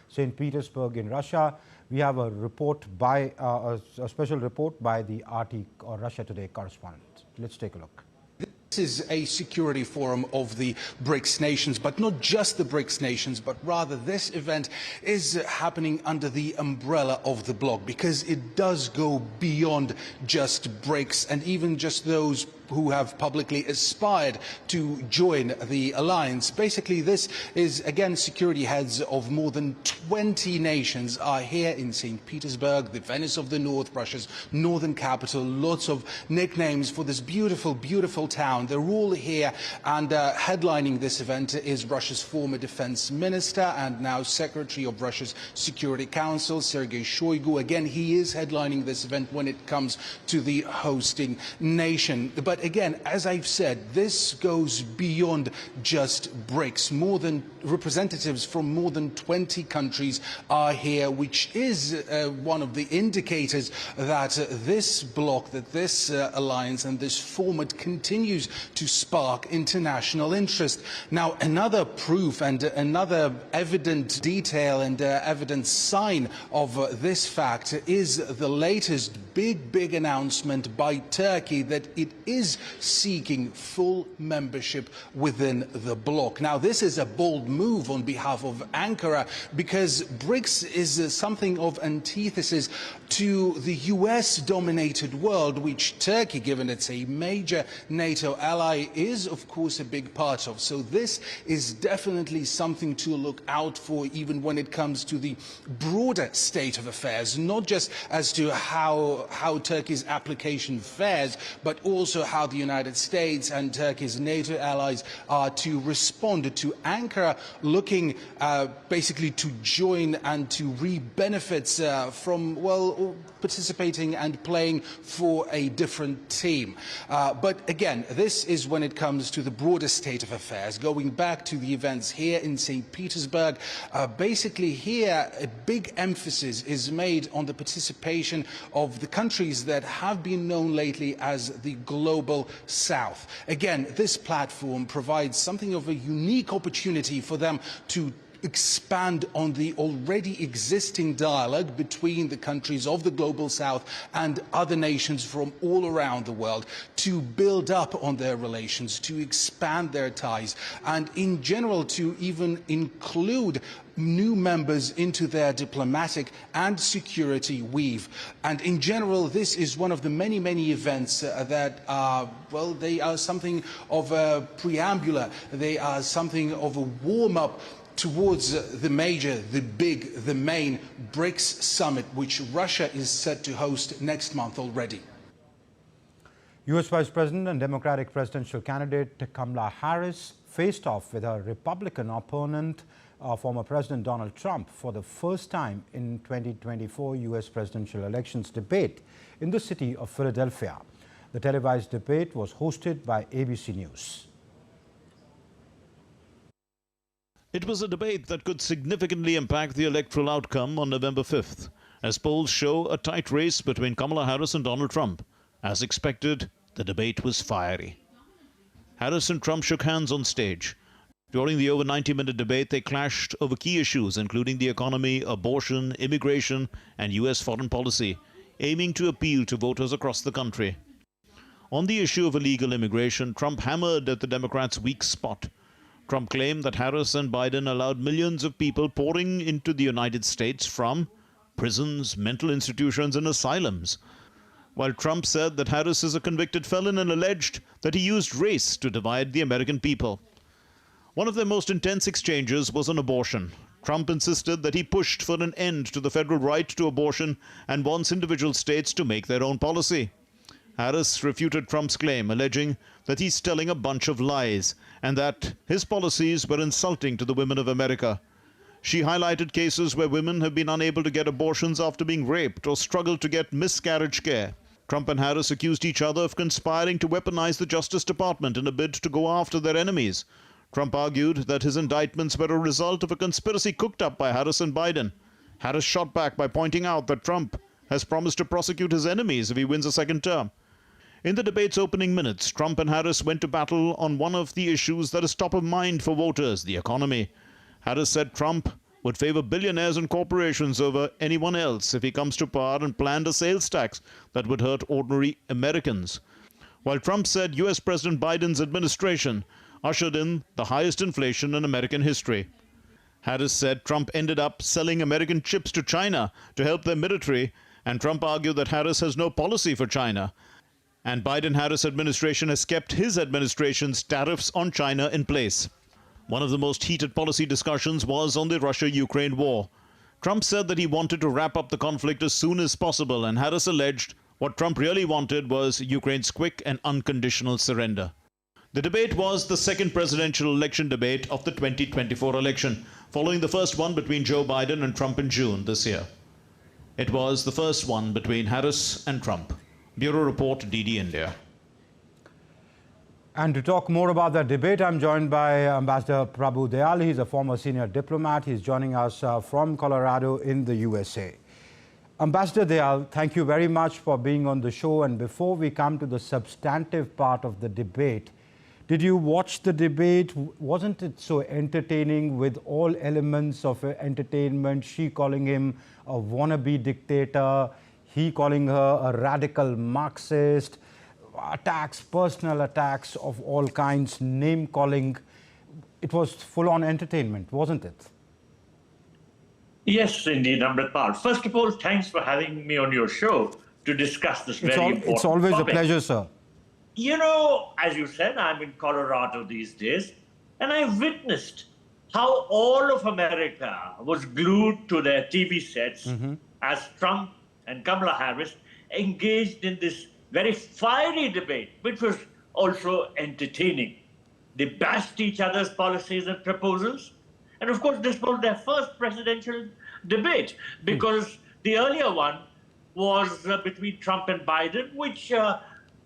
St. Petersburg in Russia, we have a report by a special report by the RT or Russia Today correspondent. Let's take a look. This is a security forum of the BRICS nations, but not just the BRICS nations, but rather this event is happening under the umbrella of the bloc, because it does go beyond just BRICS and even just those who have publicly aspired to join the alliance. Basically, this is, again, security heads of more than 20 nations are here in St. Petersburg, the Venice of the North, Russia's northern capital. Lots of nicknames for this beautiful, beautiful town. They're all here, and headlining this event is Russia's former defense minister and now secretary of Russia's Security Council, Sergei Shoigu. Again, he is headlining this event when it comes to the hosting nation. But again, as I've said, this goes beyond just BRICS. More than representatives from more than 20 countries are here, which is one of the indicators that this bloc, that this alliance and this format continues to spark international interest. Now, another proof and another evident detail and evident sign of this fact is the latest big announcement by Turkey that it is seeking full membership within the bloc. Now, this is a bold move on behalf of Ankara, because BRICS is something of antithesis to the US-dominated world, which Turkey, given it's a major NATO ally, is of course a big part of. So this is definitely something to look out for, even when it comes to the broader state of affairs, not just as to how how Turkey's application fares, but also how the United States and Turkey's NATO allies are to respond to Ankara looking basically to join and to reap benefits from, well, participating and playing for a different team. But again, this is when it comes to the broader state of affairs. Going back to the events here in St. Petersburg, basically here a big emphasis is made on the participation of the countries that have been known lately as the Global South. Again, this platform provides something of a unique opportunity for them to expand on the already existing dialogue between the countries of the Global South and other nations from all around the world, to build up on their relations, to expand their ties, and in general to even include new members into their diplomatic and security weave. And in general, this is one of the many, many events that are, well, they are something of a preambular, they are something of a warm-up towards the major, the big, the main BRICS summit, which Russia is set to host next month already. U.S. Vice President and Democratic presidential candidate Kamala Harris faced off with her Republican opponent, former President Donald Trump, for the first time in 2024 U.S. presidential elections debate in the city of Philadelphia. The televised debate was hosted by ABC News. It was a debate that could significantly impact the electoral outcome on November 5th, as polls show a tight race between Kamala Harris and Donald Trump. As expected, the debate was fiery. Harris and Trump shook hands on stage. During the over 90-minute debate, they clashed over key issues, including the economy, abortion, immigration, and U.S. foreign policy, aiming to appeal to voters across the country. On the issue of illegal immigration, Trump hammered at the Democrats' weak spot. Trump claimed that Harris and Biden allowed millions of people pouring into the United States from prisons, mental institutions, and asylums, while Trump said that Harris is a convicted felon and alleged that he used race to divide the American people. One of their most intense exchanges was on abortion. Trump insisted that he pushed for an end to the federal right to abortion and wants individual states to make their own policy. Harris refuted Trump's claim, alleging that he's telling a bunch of lies and that his policies were insulting to the women of America. She highlighted cases where women have been unable to get abortions after being raped or struggled to get miscarriage care. Trump and Harris accused each other of conspiring to weaponize the Justice Department in a bid to go after their enemies. Trump argued that his indictments were a result of a conspiracy cooked up by Harris and Biden. Harris shot back by pointing out that Trump has promised to prosecute his enemies if he wins a second term. In the debate's opening minutes, Trump and Harris went to battle on one of the issues that is top of mind for voters, the economy. Harris said Trump would favor billionaires and corporations over anyone else if he comes to power, and planned a sales tax that would hurt ordinary Americans. While Trump said U.S. President Biden's administration ushered in the highest inflation in American history. Harris said Trump ended up selling American chips to China to help their military, and Trump argued that Harris has no policy for China. And Biden-Harris administration has kept his administration's tariffs on China in place. One of the most heated policy discussions was on the Russia-Ukraine war. Trump said that he wanted to wrap up the conflict as soon as possible, and Harris alleged what Trump really wanted was Ukraine's quick and unconditional surrender. The debate was the second presidential election debate of the 2024 election, following the first one between Joe Biden and Trump in June this year. It was the first one between Harris and Trump. Bureau Report, DD India. And to talk more about that debate, I'm joined by Ambassador Prabhu Dayal. He's a former senior diplomat. He's joining us from Colorado in the USA. Ambassador Dayal, thank you very much for being on the show. And before we come to the substantive part of the debate, did you watch the debate? Wasn't it so entertaining with all elements of entertainment? She calling him a wannabe dictator, he calling her a radical Marxist, attacks, personal attacks of all kinds, name-calling. It was full-on entertainment, wasn't it? Yes, indeed, Amritpal. First of all, thanks for having me on your show to discuss this very important topic. It's always a pleasure, sir. You know, as you said, I'm in Colorado these days, and I've witnessed how all of America was glued to their TV sets as Trump and Kamala Harris engaged in this very fiery debate, which was also entertaining. They bashed each other's policies and proposals. And of course, this was their first presidential debate, because the earlier one was between Trump and Biden, which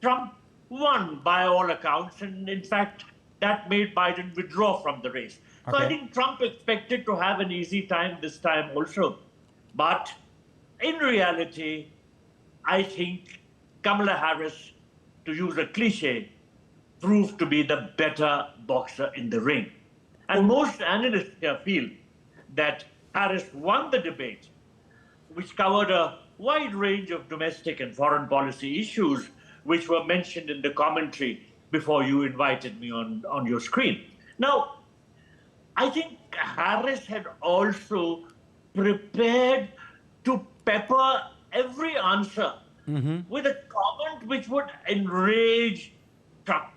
Trump won by all accounts. And in fact, that made Biden withdraw from the race. So I think Trump expected to have an easy time this time also. But in reality, I think Kamala Harris, to use a cliche, proved to be the better boxer in the ring. And most analysts here feel that Harris won the debate, which covered a wide range of domestic and foreign policy issues, which were mentioned in the commentary before you invited me on your screen. Now, I think Harris had also prepared to pepper every answer with a comment which would enrage Trump.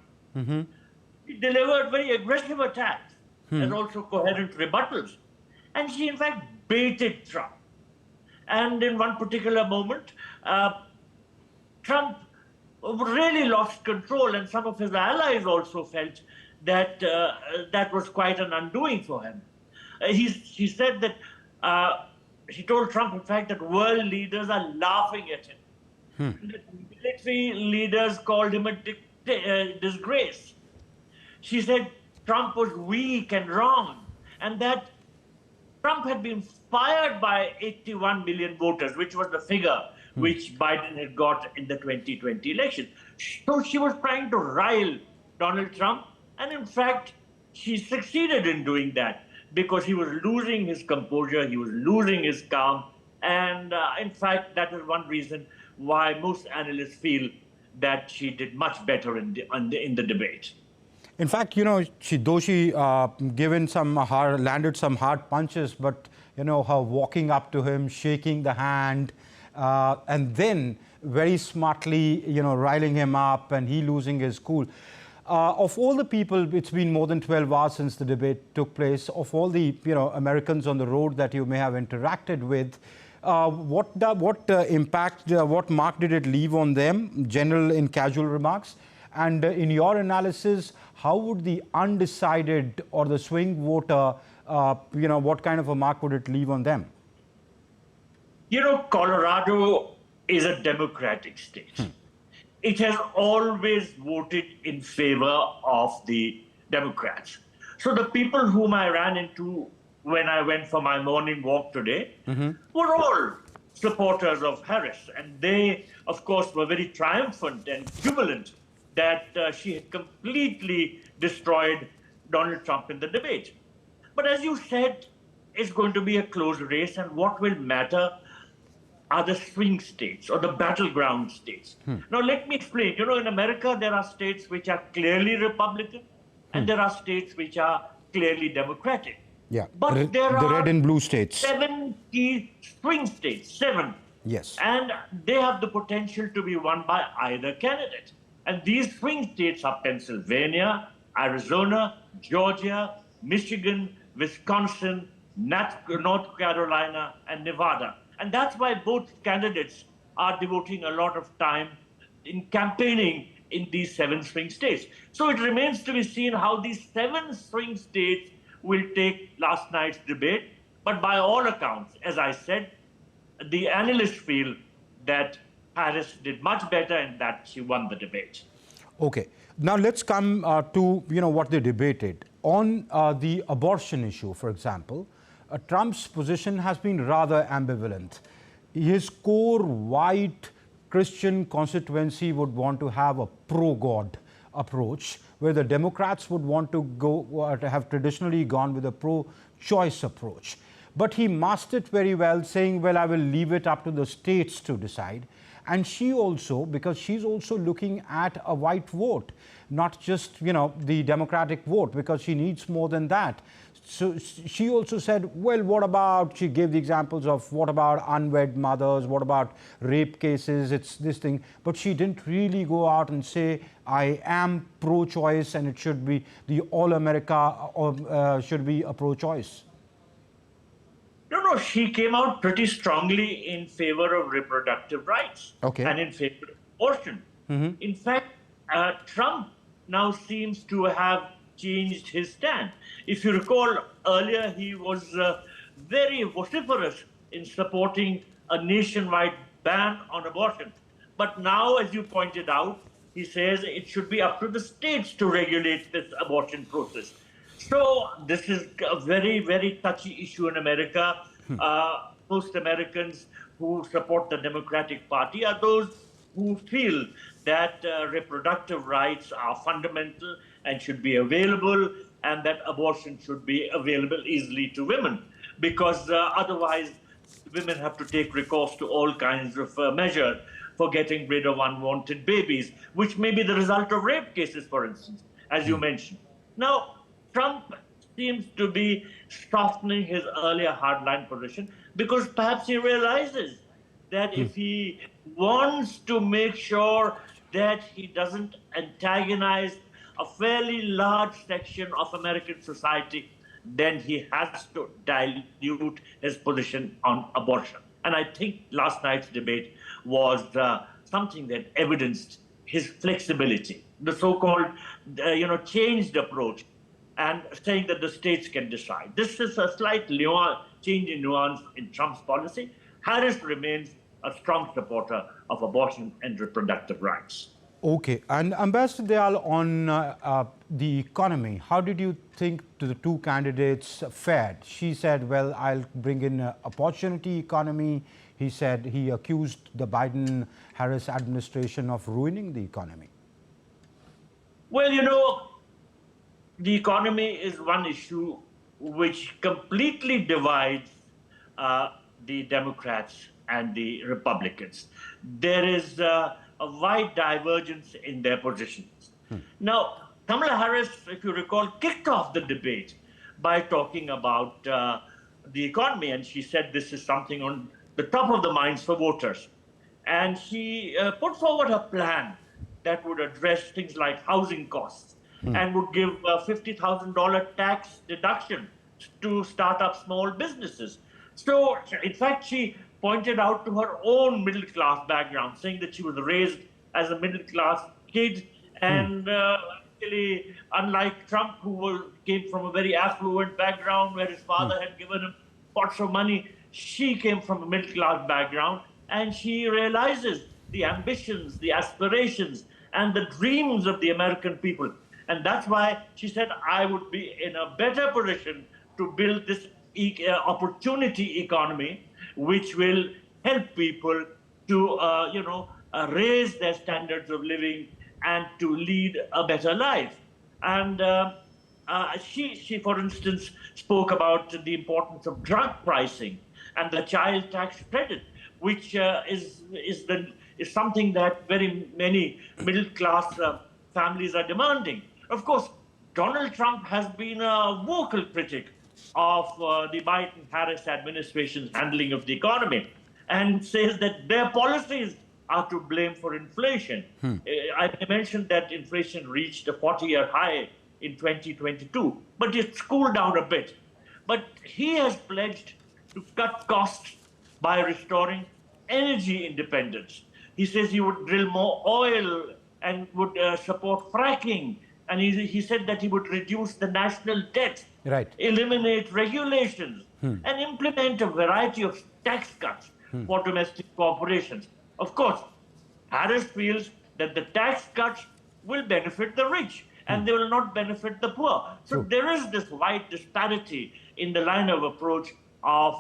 She delivered very aggressive attacks and also coherent rebuttals. And she, in fact, baited Trump. And in one particular moment, Trump really lost control, and some of his allies also felt that that was quite an undoing for him. He said that, he told Trump, in fact, that world leaders are laughing at him. Military leaders called him a disgrace. She said Trump was weak and wrong, and that Trump had been fired by 81 million voters, which was the figure which Biden had got in the 2020 election. So she was trying to rile Donald Trump, and in fact, she succeeded in doing that, because he was losing his composure, he was losing his calm, and in fact, that is one reason why most analysts feel that she did much better in the debate. In fact, you know, though she landed some hard punches, but you know, her walking up to him, shaking the hand, and then very smartly, you know, riling him up, and he losing his cool. Of all the people, it's been more than 12 hours since the debate took place. Of all the Americans on the road that you may have interacted with, what impact, what mark did it leave on them? General in casual remarks, and in your analysis, how would the undecided or the swing voter, what kind of a mark would it leave on them? You know, Colorado is a democratic state. It has always voted in favor of the Democrats. So the people whom I ran into when I went for my morning walk today were all supporters of Harris. And they, of course, were very triumphant and jubilant that she had completely destroyed Donald Trump in the debate. But as you said, it's going to be a close race, and what will matter are the swing states or the battleground states. Now, let me explain. You know, in America, there are states which are clearly Republican, and there are states which are clearly Democratic. Yeah, but there the are red and blue states. 7 key swing states, 7. Yes. And they have the potential to be won by either candidate. And these swing states are Pennsylvania, Arizona, Georgia, Michigan, Wisconsin, North Carolina, and Nevada. And that's why both candidates are devoting a lot of time in campaigning in these 7 swing states. So it remains to be seen how these 7 swing states will take last night's debate. But by all accounts, as I said, the analysts feel that Harris did much better and that she won the debate. Okay. Now let's come to what they debated. On the abortion issue, for example, Trump's position has been rather ambivalent. His core white Christian constituency would want to have a pro-God approach, where the Democrats would want to go have traditionally gone with a pro-choice approach. But he masked it very well, saying, well, I will leave it up to the states to decide. And she also, because she's also looking at a white vote, not just, the Democratic vote, because she needs more than that. So she also said, well, what about, she gave the examples of what about unwed mothers, what about rape cases, it's this thing. But she didn't really go out and say, I am pro-choice and it should be, the all America should be a pro-choice. No, No, she came out pretty strongly in favor of reproductive rights and in favor of abortion. In fact, Trump now seems to have changed his stand. If you recall, earlier he was very vociferous in supporting a nationwide ban on abortion. But now, as you pointed out, he says it should be up to the states to regulate this abortion process. So this is a very, very touchy issue in America. Most Americans who support the Democratic Party are those who feel that reproductive rights are fundamental and should be available, and that abortion should be available easily to women, because otherwise women have to take recourse to all kinds of measures for getting rid of unwanted babies, which may be the result of rape cases, for instance, as you mentioned. Now, Trump seems to be softening his earlier hardline position because perhaps he realizes that if he wants to make sure that he doesn't antagonize a fairly large section of American society, then he has to dilute his position on abortion. And I think last night's debate was something that evidenced his flexibility, the so-called, changed approach, and saying that the states can decide. This is a slight change in nuance in Trump's policy. Harris remains a strong supporter of abortion and reproductive rights. Okay, and Ambassador Dayal, on the economy, how did you think the two candidates fared? She said, well, I'll bring in an opportunity economy. He said he accused the Biden-Harris administration of ruining the economy. Well, the economy is one issue which completely divides the Democrats and the Republicans. There is a wide divergence in their positions. Now, Kamala Harris, if you recall, kicked off the debate by talking about the economy, and she said this is something on the top of the minds for voters. And she put forward a plan that would address things like housing costs and would give a $50,000 tax deduction to start up small businesses. So, in fact, she pointed out to her own middle-class background, saying that she was raised as a middle-class kid, and actually, unlike Trump, who came from a very affluent background where his father had given him pots of money, she came from a middle-class background, and she realizes the ambitions, the aspirations, and the dreams of the American people. And that's why she said, I would be in a better position to build this opportunity economy, which will help people to, raise their standards of living and to lead a better life. And she, for instance, spoke about the importance of drug pricing and the child tax credit, which is something that very many middle-class families are demanding. Of course, Donald Trump has been a vocal critic of the Biden-Harris administration's handling of the economy, and says that their policies are to blame for inflation. I mentioned that inflation reached a 40-year high in 2022, but it's cooled down a bit. But he has pledged to cut costs by restoring energy independence. He says he would drill more oil and would support fracking. And he said that he would reduce the national debt, eliminate regulations, and implement a variety of tax cuts for domestic corporations. Of course, Harris feels that the tax cuts will benefit the rich and they will not benefit the poor. So there is this wide disparity in the line of approach of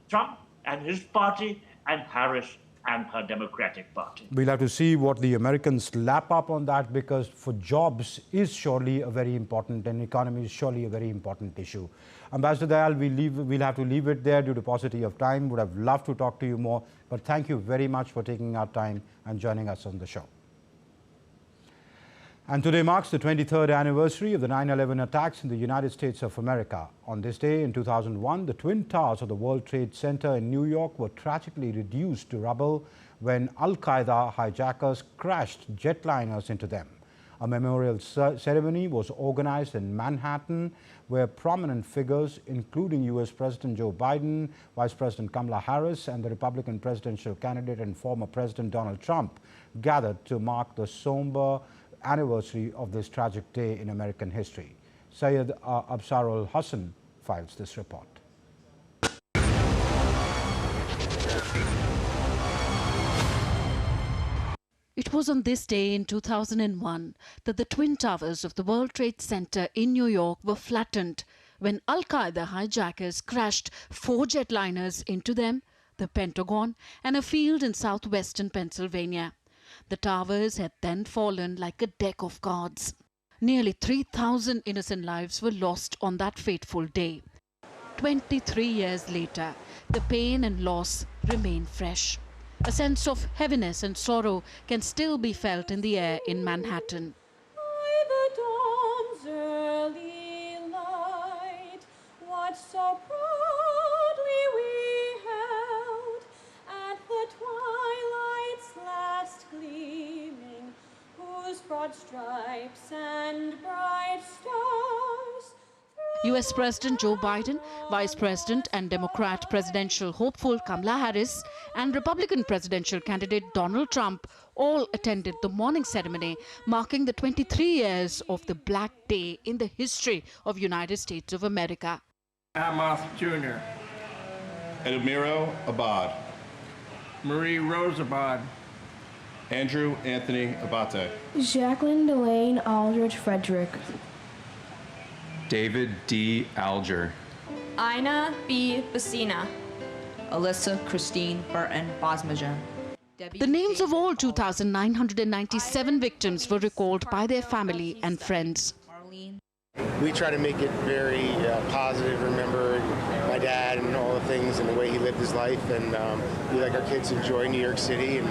Trump and his party and Harris and her Democratic Party. We'll have to see what the Americans lap up on that, because for jobs is surely a very important, and economy is surely a very important issue. Ambassador Dayal, we'll have to leave it there due to paucity of time. Would have loved to talk to you more, but thank you very much for taking our time and joining us on the show. And today marks the 23rd anniversary of the 9/11 attacks in the United States of America. On this day in 2001, the Twin Towers of the World Trade Center in New York were tragically reduced to rubble when Al-Qaeda hijackers crashed jetliners into them. A memorial ceremony was organized in Manhattan, where prominent figures, including U.S. President Joe Biden, Vice President Kamala Harris, and the Republican presidential candidate and former President Donald Trump, gathered to mark the somber anniversary of this tragic day in American history. Syed Absarul Hasan files this report. It was on this day in 2001 that the Twin Towers of the World Trade Center in New York were flattened when Al-Qaeda hijackers crashed 4 jetliners into them, the Pentagon, and a field in southwestern Pennsylvania. The towers had then fallen like a deck of cards. Nearly 3,000 innocent lives were lost on that fateful day. 23 years later, the pain and loss remain fresh. A sense of heaviness and sorrow can still be felt in the air in Manhattan. By the dawn's early light, what so proudly we held at the twilight's last gleaming, whose broad stripes and bright stars. U.S. President Joe Biden, Vice President and Democrat presidential hopeful Kamala Harris, and Republican presidential candidate Donald Trump all attended the morning ceremony marking the 23 years of the Black Day in the history of United States of America. Amoth Jr. Edmiro Abad. Marie Rose Abad. Andrew Anthony Abate. Jacqueline Delane Aldrich Frederick. David D. Alger. Ina B. Basina. Alyssa Christine Burton Bosmajan. The names of all 2,997 victims were recalled by their family and friends. We try to make it very positive, remember my dad and all the things and the way he lived his life, and we like our kids to enjoy New York City and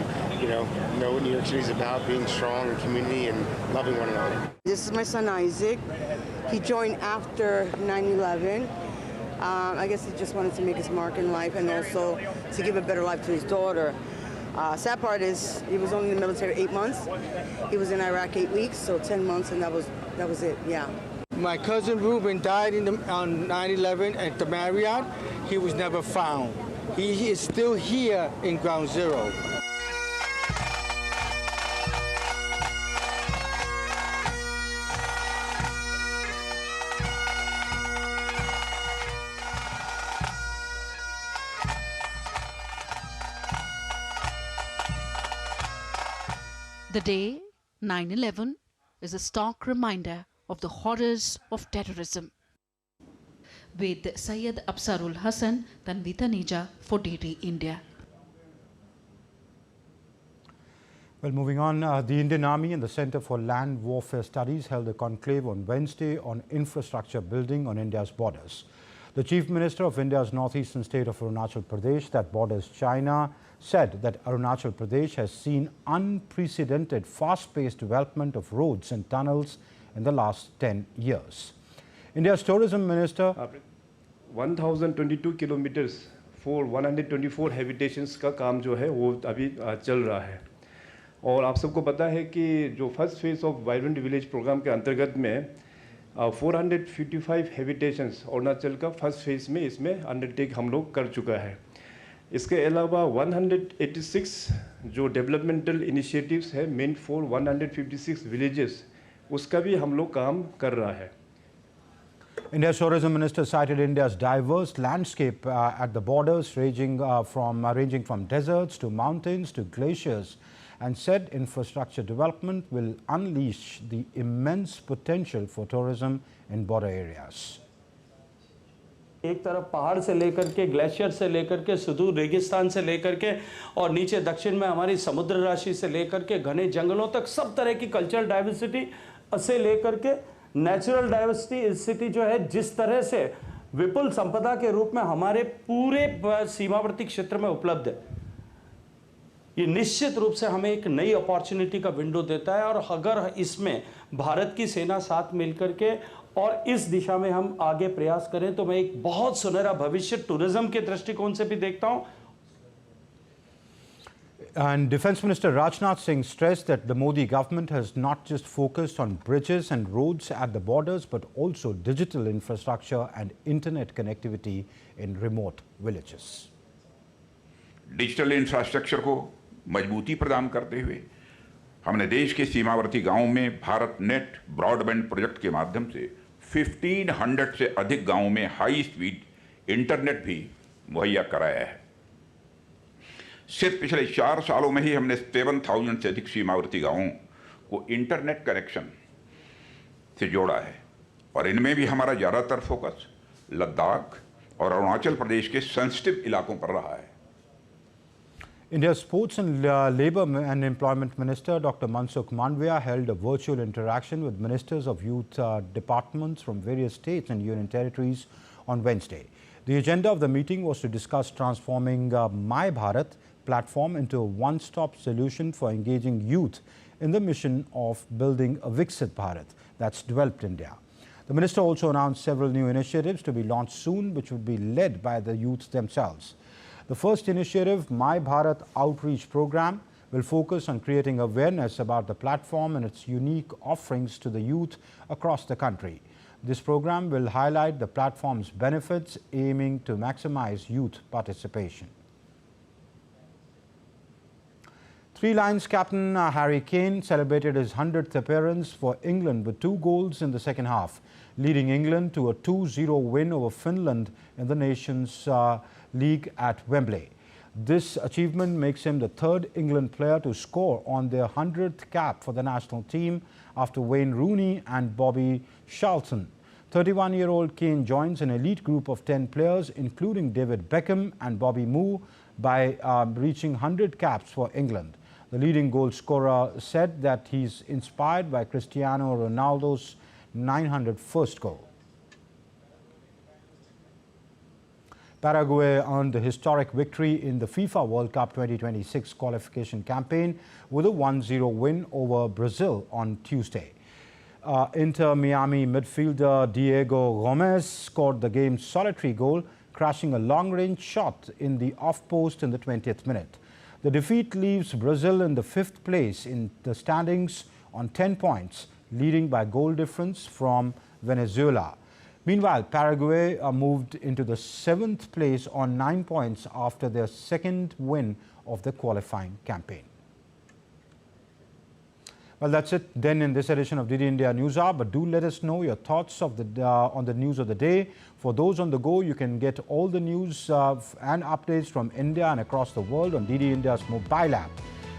know what New York City is about, being strong in community and loving one another. This is my son Isaac. He joined after 9/11. I guess he just wanted to make his mark in life and also to give a better life to his daughter. Sad part is he was only in the military 8 months. He was in Iraq 8 weeks, so 10 months, and that was it. Yeah. My cousin Ruben died on 9/11 at the Marriott. He was never found. He is still here in Ground Zero. The day, 9/11, is a stark reminder of the horrors of terrorism. With Syed Absarul Hasan, Tanvi Taneja for DD India. Well, moving on, the Indian Army and the Center for Land Warfare Studies held a conclave on Wednesday on infrastructure building on India's borders. The Chief Minister of India's northeastern state of Arunachal Pradesh that borders China said that Arunachal Pradesh has seen unprecedented fast-paced development of roads and tunnels in the last 10 years. India's tourism minister 1022 kilometers for 124 habitations का काम जो है वो अभी चल रहा है और आप सबको पता है कि जो first phase of vibrant village programme के अंतर्गत में 455 हैबिटेशंस अरुणाचल का फर्स्ट फेज में इसमें अंडरटेक हम लोग कर चुका है। इसके अलावा 186 जो डेवलपमेंटल इनिशिएटिव्स है मेंट फॉर 156 विलेजेस उसका भी हम लोग काम कर रहा है। India's tourism minister cited India's diverse landscape at the borders, ranging from deserts to mountains to glaciers, and said infrastructure development will unleash the immense potential for tourism in border areas. एक तरफ पहाड़ से लेकर के glacier से लेकर के सुदूर रेगिस्तान से लेकर के और नीचे दक्षिण में हमारी समुद्र राशि से लेकर के घने जंगलों तक सब तरह की कल्चरल डाइवर्सिटी से लेकर के नेचुरल डाइवर्सिटी जो है जिस तरह से विपुल संपदा के रूप में हमारे पूरे सीमावर्ती क्षेत्र में उपलब्ध है, ये निश्चित रूप से हमें एक नई अपॉर्चुनिटी का विंडो देता है। और अगर इसमें भारत की सेना साथ मिलकर के और इस दिशा में हम आगे प्रयास करें तो मैं एक बहुत सुनहरा भविष्य टूरिज्म के दृष्टिकोण से भी देखता हूं। And Defence Minister Rajnath Singh stressed that the Modi government has not just focused on bridges and roads at the borders, but also digital infrastructure and internet connectivity in remote villages. Digital infrastructure को मजबूती प्रदान करते हुए हमने देश के सीमावर्ती गांवों में भारत नेट ब्रॉडबैंड प्रोजेक्ट के माध्यम से 1500 से अधिक गांवों में हाई स्पीड इंटरनेट भी मुहैया कराया है। सिर्फ पिछले 4 सालों में ही हमने 7000 से अधिक सीमावर्ती गांवों को इंटरनेट कनेक्शन से जोड़ा है और इनमें भी हमारा ज़्यादातर फोकस लद्दाख और अरुणाचल प्रदेश के सेंसिटिव इलाकों पर रहा है। India's Sports and Labour and Employment Minister Dr. Mansukh Mandviya held a virtual interaction with ministers of youth departments from various states and union territories on Wednesday. The agenda of the meeting was to discuss transforming My Bharat platform into a one-stop solution for engaging youth in the mission of building a Viksit Bharat, that's developed India. The minister also announced several new initiatives to be launched soon, which would be led by the youth themselves. The first initiative, My Bharat Outreach Program, will focus on creating awareness about the platform and its unique offerings to the youth across the country. This program will highlight the platform's benefits, aiming to maximize youth participation. Three Lions captain Harry Kane celebrated his 100th appearance for England with 2 goals in the second half, leading England to a 2-0 win over Finland in the Nations League at Wembley. This achievement makes him the 3rd England player to score on their 100th cap for the national team after Wayne Rooney and Bobby Charlton. 31-year-old Kane joins an elite group of 10 players, including David Beckham and Bobby Moore, by reaching 100 caps for England. The leading goal scorer said that he's inspired by Cristiano Ronaldo's 901st goal. Paraguay earned the historic victory in the FIFA World Cup 2026 qualification campaign with a 1-0 win over Brazil on Tuesday. Inter Miami midfielder Diego Gomez scored the game's solitary goal, crashing a long-range shot in the off-post in the 20th minute. The defeat leaves Brazil in the 5th place in the standings on 10 points, leading by goal difference from Venezuela. Meanwhile, Paraguay moved into the 7th place on 9 points after their 2nd win of the qualifying campaign. Well, that's it then in this edition of DD India News Hour. But do let us know your thoughts of on the news of the day. For those on the go, you can get all the news and updates from India and across the world on DD India's mobile app.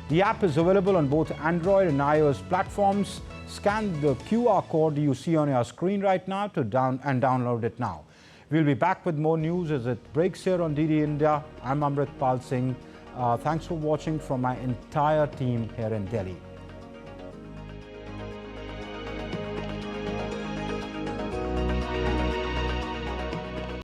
The app is available on both Android and iOS platforms. Scan the QR code you see on your screen right now to download it now. We'll be back with more news as it breaks here on DD India. I'm Amrit Pal Singh. Thanks for watching from my entire team here in Delhi.